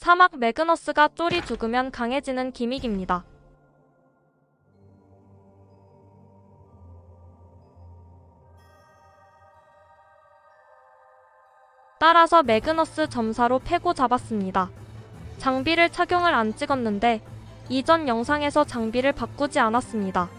사막 매그너스가 쫄이 죽으면 강해지는 기믹입니다. 따라서 매그너스 점사로 패고 잡았습니다. 장비를 착용을 안 찍었는데 이전 영상에서 장비를 바꾸지 않았습니다.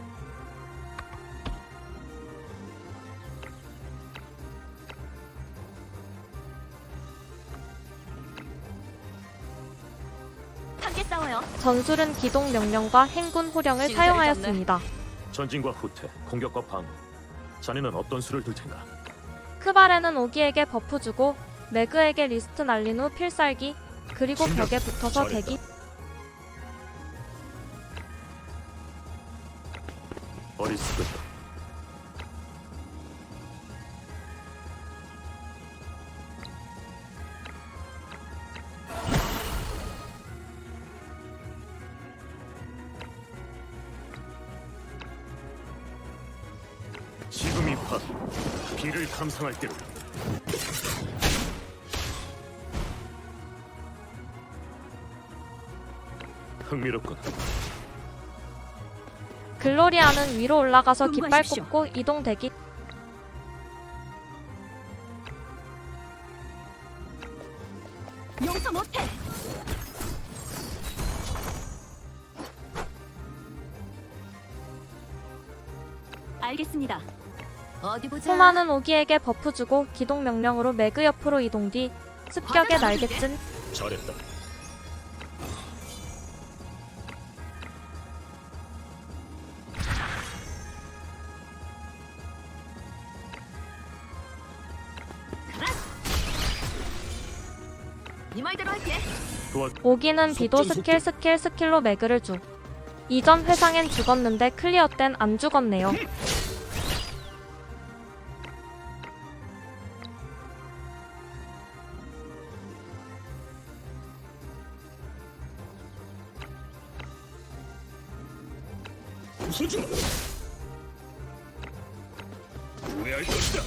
함께 싸워요. 전술은 기동 명령과 행군 호령을 사용하였습니다. 전진과 후퇴, 공격과 방어. 자네는 어떤 수를 둘 텐가? 크바레는 오기에게 버프 주고 매그에게 리스트 날린 후 필살기, 그리고 벽에 붙어서 잘했다. 대기. 어리석었다. 지금이 바로 비를 감상할 때로. 흥미롭군. 글로리아는 위로 올라가서 깃발 분부하십시오. 꽂고 이동 대기. 용서 못해. 알겠습니다. 어디 보자. 포마는 오기에게 버프 주고 기동 명령으로 매그 옆으로 이동 뒤 습격의 날개짓. 잘했다. 네 말대로 할게. 도와. 오기는 비도 스킬로 매그를 주. 이전 회상엔 죽었는데 클리어 땐 안 죽었네요. 부서지마. 후회할 것이다.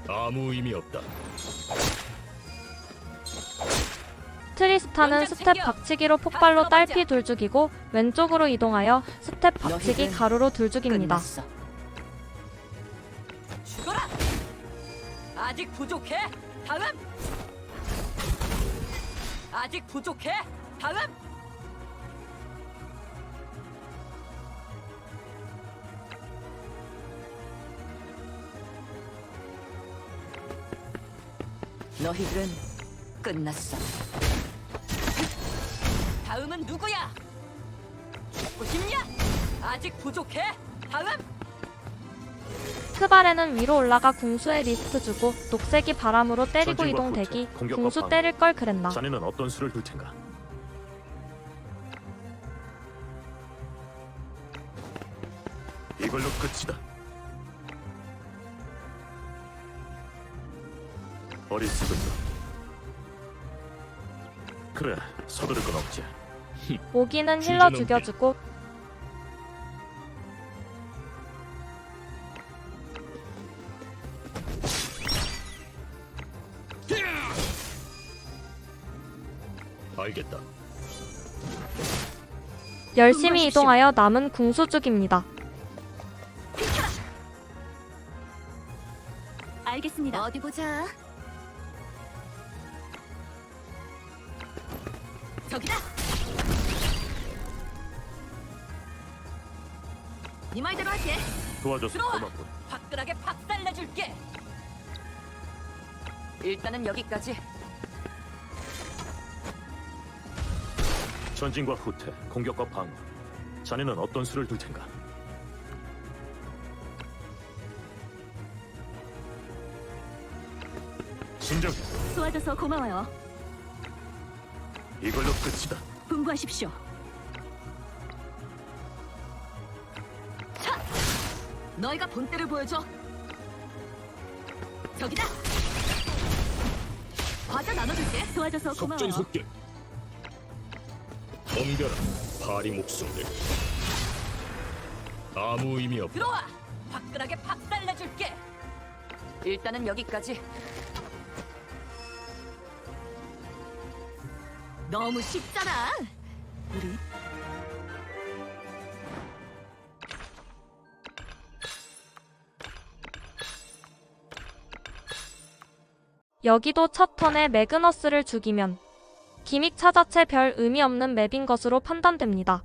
아무 의미 없다. 트리스타는 스텝 박치기로 폭발로 딸피 둘 죽이고 왼쪽으로 이동하여 스텝 박치기 너희들 가루로 둘 죽입니다. 끝났어. 죽어라. 아직 부족해. 다음. 아직 부족해. 다음. 너희들은 끝났어. 다음은 누구야? 죽고 싶냐? 아직 부족해. 다음. 크바레는 위로 올라가 궁수에 리스트 주고 녹색이 바람으로 때리고 전진과 이동 후퇴, 대기. 공격과 궁수 방어. 때릴 걸 그랬나. 자네는 어떤 수를 둘 텐가? 이걸로 끝이다. 어리석었다. 그래, 서두를 건 없지. 오기는 힐러 주제넘게. 죽여주고 알겠다. 열심히 이동하여 남은 궁수 죽입니다. 알겠습니다. 어디 보자. 저기다. 네 말대로 할게. 도와줘서 들어와. 고맙군. 화끈하게 박살내줄게. 일단은 여기까지. 전진과 후퇴, 공격과 방어. 자네는 어떤 수를 둘 텐가? 진정. 도와줘서 고마워요. 이걸로 끝이다. 분부하십시오. 차! 너희가 본때를 보여줘. 저기다. 과자 나눠줄게. 도와줘서 고마워요. 속전속결. 덤벼라, 파리 목숨들. 아무 의미 없다. 들어와. 화끈하게 박살내줄게. 일단은 여기까지. 너무 쉽잖아. 우리 여기도 첫 턴에 매그너스를 죽이면 기믹차 자체 별 의미 없는 맵인 것으로 판단됩니다.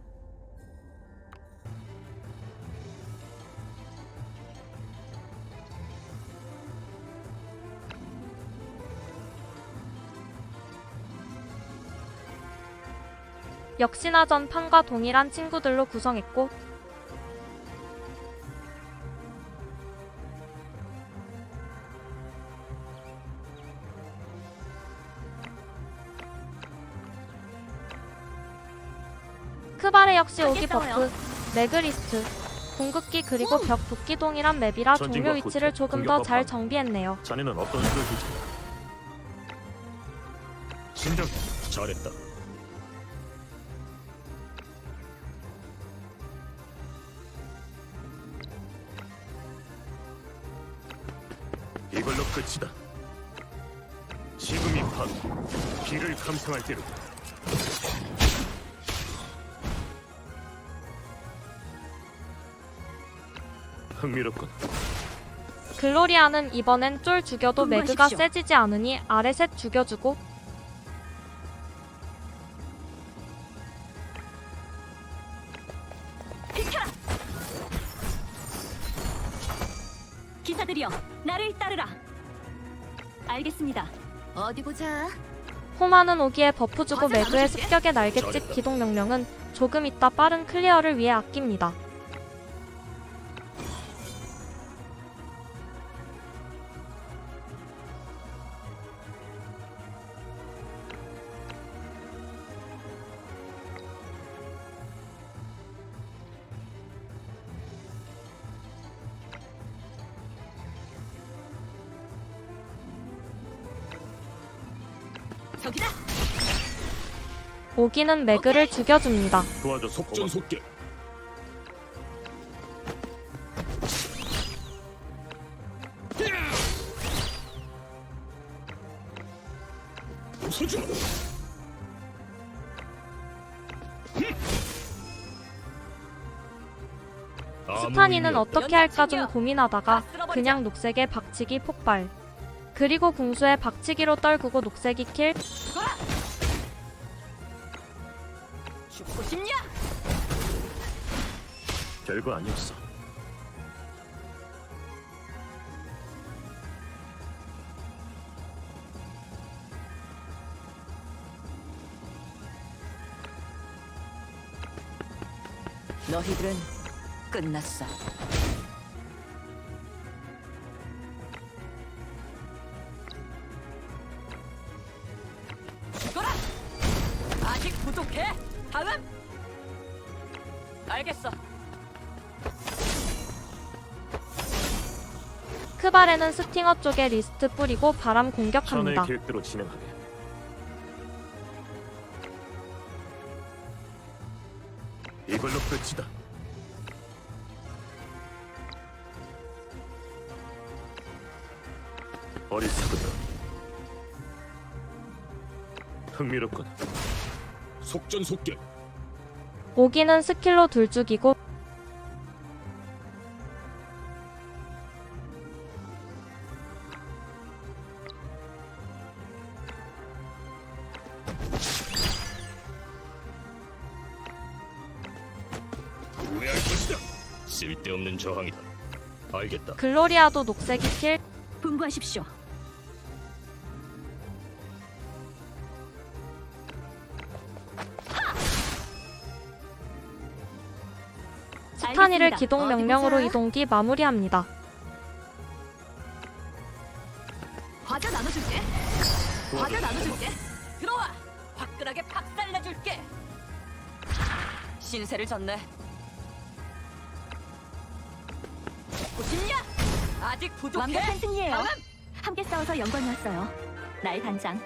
역시나 전판과 동일한 친구들로 구성했고 크바레 역시 오기 버프, 레그리스트, 궁극기 그리고 벽 붓기 동일한 맵이라 종료 위치를 조금 더 잘 정비했네요. 자네는 어떤 수를 둘 텐가? 신정, 잘했다. 이걸로 끝이다. 지금이 밤, 비를 감상할 때로다. 흥미롭군. 글로리아는 이번엔 쫄 죽여도 매그가 분부하십시오. 세지지 않으니 아래 셋 죽여주고 비켜라. 기사들이여, 나를 따르라. 알겠습니다. 어디 보자. 호마는 오기에 버프 주고 맞아, 매그의 나눠줄게. 습격의 날갯짓 잘했다. 기동 명령은 조금 있다 빠른 클리어를 위해 아낍니다. 저기다. 오기는 매그를 죽여줍니다. 도와줘 속전속결. 웃어주마. 스타니는 어떻게 할까 좀 챙겨. 고민하다가 다 쓸어버리자. 그냥 녹색의 박치기 폭발 그리고 궁수의 박치기로 떨구고 녹색이 킬. 죽어라. 죽고 싶냐? 별거 아니었어. 너희들은 끝났어. 죽어라. 아직 부족해. 다음. 알겠어. 크바레는 스팅어 쪽에 리스트 뿌리고 바람 공격합니다. 전의 계획대로 진행하게. 이걸로 끝이다. 어리석으다. 흥미롭군. 속전속결. 오기는 스킬로 둘 죽이고 후회할 것이다. 쓸데없는 저항이다. 알겠다. 글로리아도 녹색이 킬. 분부하십시오. 스타니를 알겠습니다. 기동 어디 명령으로 보자. 이동 뒤 마무리합니다. 과자 나눠줄게. 과자 나눠줄게. 들어와. 화끈하게 박살내줄게. 신세를 졌네. 죽고 싶냐? 아직 부족해. 완벽한 승리예요. 다음. 함께 싸워서 영광이었어요. 나의 단장.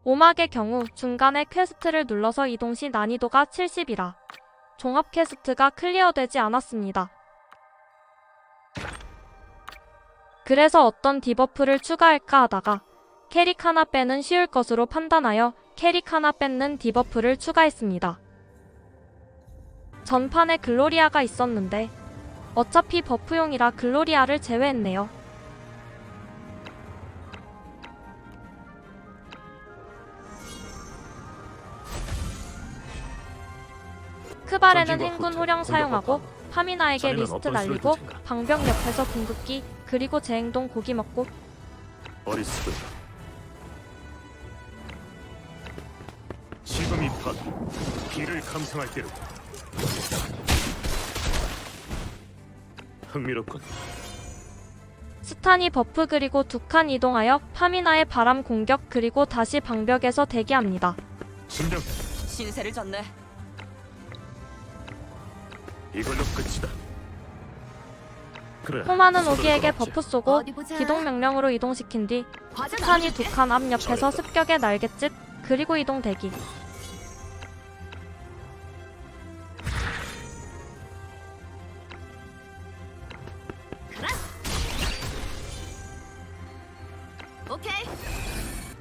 오막의 경우 중간에 퀘스트를 눌러서 이동 시 난이도가 70이라 종합 퀘스트가 클리어되지 않았습니다. 그래서 어떤 디버프를 추가할까 하다가 캐릭 하나 빼는 쉬울 것으로 판단하여 캐릭 하나 뺏는 디버프를 추가했습니다. 전판에 글로리아가 있었는데 어차피 버프용이라 글로리아를 제외했네요. 크발에는 전진과 행군 후퇴, 호령 공격과 사용하고 방어. 파미나에게 자네는 리스트 어떤 수를 날리고 둘 텐가? 방벽 옆에서 궁극기 그리고 재행동 고기 먹고 어리석은 지금이 판 길을 감상할 때로 흥미롭군. 스탄이 버프 그리고 두 칸 이동하여 파미나의 바람 공격 그리고 다시 방벽에서 대기합니다. 진정. 신세를 졌네. 이걸로 끝이다. 그래. 호마는 서둘 오기에게 건 없지. 버프 쏘고 어디 보자. 기동 명령으로 이동시킨 뒤 과자 스탄이 나눠줄게. 두 칸 앞 옆에서 잘했다. 습격의 날갯짓 그리고 이동 대기. 오케이.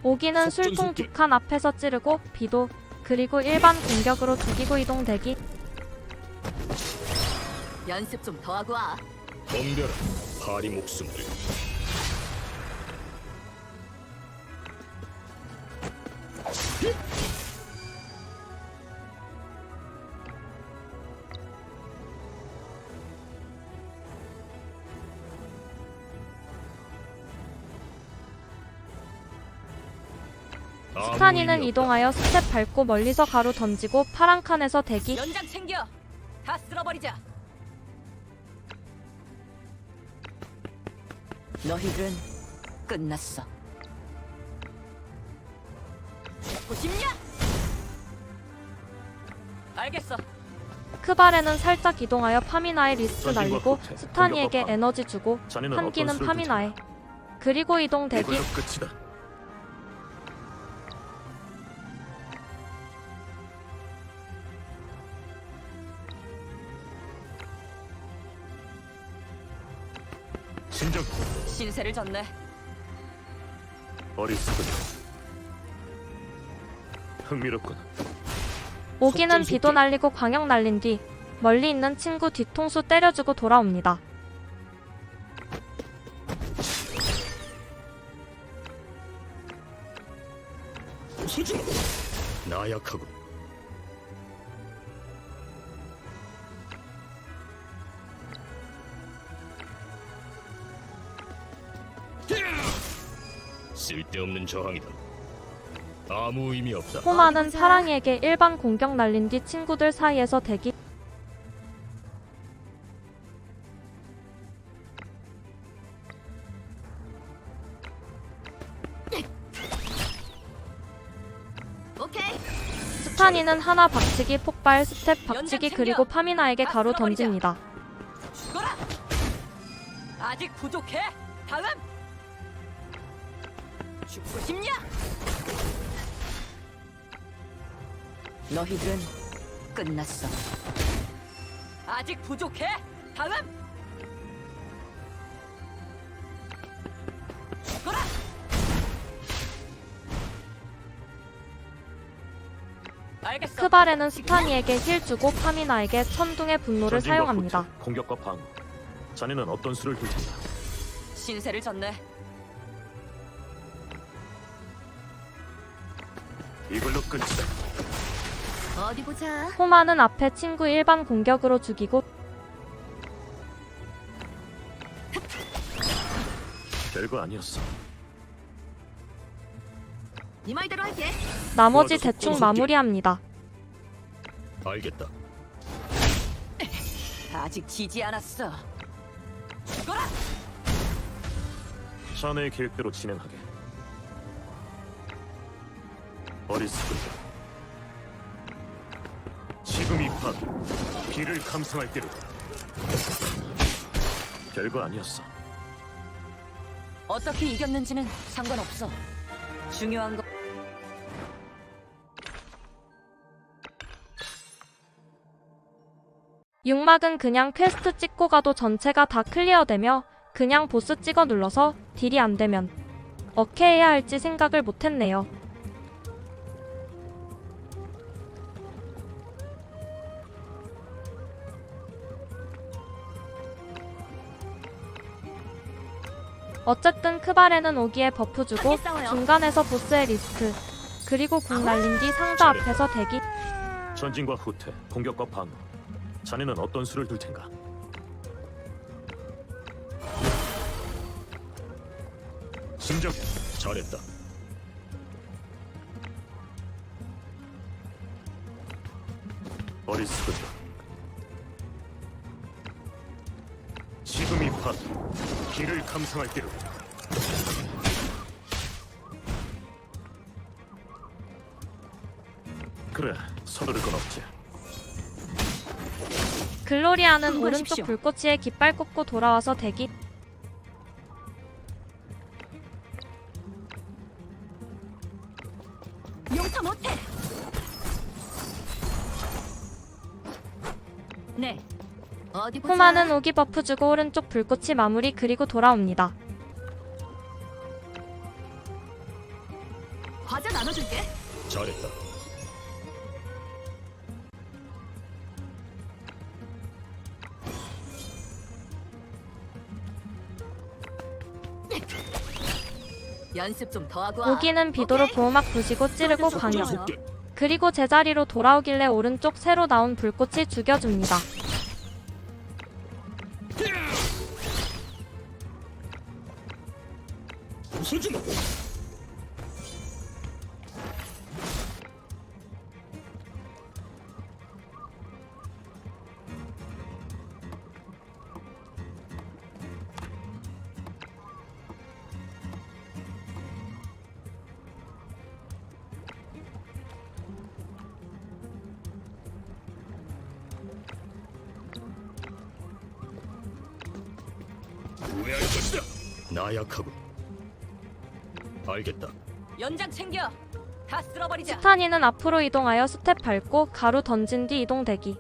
오기는 술통 두 칸 앞에서 찌르고 비도 그리고 일반 공격으로 죽이고 이동 대기. 연습 좀 더 하고 와. 덤벼라 파리 목숨들. 스타니는 이동하여 스텝 밟고 멀리서 가로 던지고 파란 칸에서 대기. 연장 챙겨. 다 쓸어버리자. 너희들은 끝났어. 죽고 싶냐? 알겠어. 크발에는 살짝 이동하여 파미나의 리스트 전진과 날리고 후퇴, 스타니에게 공격과 에너지 주고 자네는 한기는 어떤 수를 파미나에 그리고 이동 대기. 이걸로 끝이다. 진정. 신세를 졌네. 어리석은 흥미롭군. 오기는 비도 날리고 광역 날린 뒤 멀리 있는 친구 뒤통수 때려주고 돌아옵니다. 수지 나약하군. 쓸데없는 저항이다. 아무 의미 없다. 호마는 파랑이에게 일반 공격 날린 뒤 친구들 사이에서 대기. 오케이. 스타니는 하나 박치기 폭발 스텝 박치기 그리고 파미나에게 가로 던집니다. 죽어라. 아직 부족해. 다음. 죽고 싶냐? 너희들은 끝났어. 아직 부족해. 다음. 죽어라. 알겠어. 크발에는 스타니에게 힐 주고 파미나에게 천둥의 분노를 전진과 사용합니다. 후퇴, 공격과 방어. 자네는 어떤 수를 둘 텐가? 신세를 졌네. 이걸로 끝이다. 어디 보자. 호마는 앞에 친구 일반 공격으로 죽이고 별거 아니었어. 네 말대로 할게. 나머지 도와줘서 대충 고맙게. 마무리합니다. 알겠다. 아직 지지 않았어. 죽어라. 자네의 계획대로 진행하게. 어리석은 지금 이 밤 길을 감상할 때로 별거 아니었어. 어떻게 이겼는지는 상관없어. 중요한 거. 육막은 그냥 퀘스트 찍고 가도 전체가 다 클리어되며 그냥 보스 찍어 눌러서 딜이 안 되면 어떻게 해야 할지 생각을 못했네요. 어쨌든 크바레는 오기에 버프 주고 함께 싸워요. 중간에서 보스의 리스크 그리고 궁 날린 뒤 상자 앞에서 대기. 전진과 후퇴, 공격과 방어. 자네는 어떤 수를 둘 텐가? 진정. 잘했다. 어리석으다. 지금이 바로 길을 감상할 때로. 그래, 서두를 건 없지. 글로리아는 수고하십시오. 오른쪽 불꽃이에 깃발 꽂고 돌아와서 대기. 용서 못해. 네. 어디 보자. 호마는 오기 버프 주고 오른쪽 불꽃이 마무리 그리고 돌아옵니다. 과자 나눠줄게. 잘했다. 연습 좀 더 하고 와. 오기는 비도로 오케이? 보호막 부시고 찌르고 속도 광역. 좀 속게. 그리고 제자리로 돌아오길래 오른쪽 새로 나온 불꽃이 죽여줍니다. 소중. 후회할 것이다. 나약하고. 알겠다. 연장 챙겨. 다 쓸어버리자. 스타니는 앞으로 이동하여 스텝 밟고 가루 던진 뒤 이동 대기.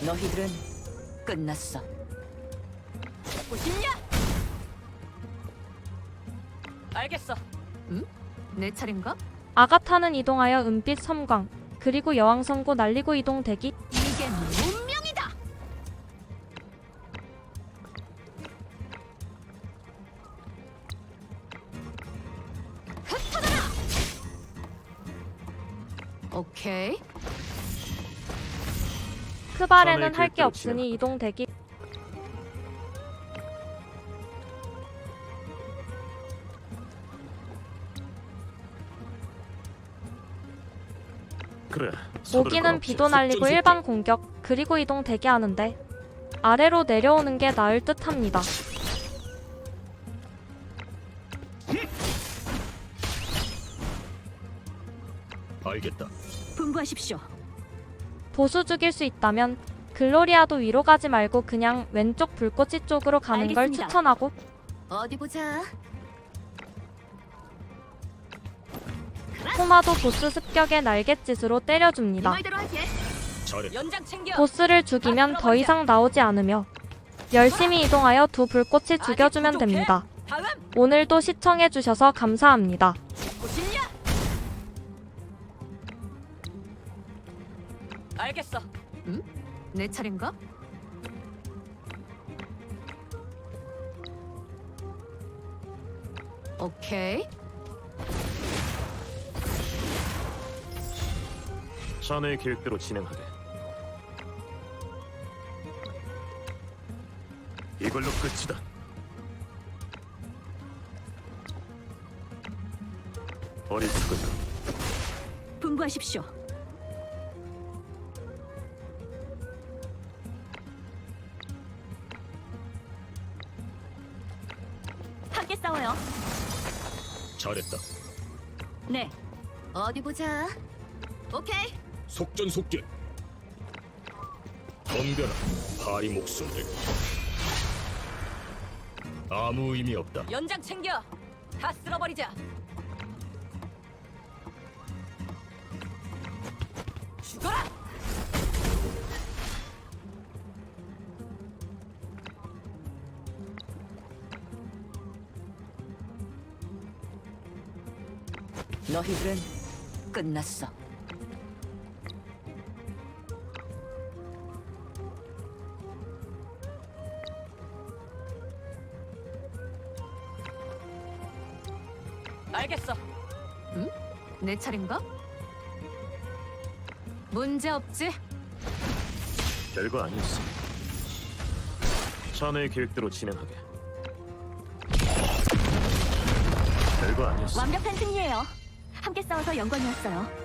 너희들은 끝났어. 보실냐? 알겠어. 내 차례인가? 아가타는 이동하여 은빛 섬광 그리고 여왕성고 날리고 이동 대기. 이게 운명이다. 흩어져라. 오케이. 크바레는 자네 할 게 계획대로 없으니 이동 대기. 그래, 서두를 건 오기는 없지. 비도 날리고 속전 일반 공격 그리고 이동 대기하는데 아래로 내려오는 게 나을 듯합니다. 알겠다. 분부하십시오. 보수 죽일 수 있다면 글로리아도 위로 가지 말고 그냥 왼쪽 불꽃이 쪽으로 가는 걸 알겠습니다. 추천하고. 어디 보자. 호마도 보스 습격에 날갯짓으로 네 때려줍니다. 말대로 할게. 잘했다. 연장 챙겨. 보스를 죽이면 더 이상 나오지 않으며 열심히 이동하여 두 불꽃이 죽여주면 부족해? 됩니다. 다음. 오늘도 시청해주셔서 감사합니다. 보실냐? 알겠어. 내 차례인가? 오케이. 자네의 계획대로 진행하게. 이걸로 끝이다. 어리석은 분부하십시오. 함께 싸워요. 잘했다. 네. 어디 보자. 오케이. 속전속결. 덤벼라, 파리 목숨들. 아무 의미 없다. 연장 챙겨. 다 쓸어버리자. 죽어라. 너희들은 끝났어. 알겠어. 내 차례인가? 문제 없지? 별거 아니었어. 자네의 계획대로 진행하게. 별거 아니었어. 완벽한 승리예요. 함께 싸워서 영광이었어요.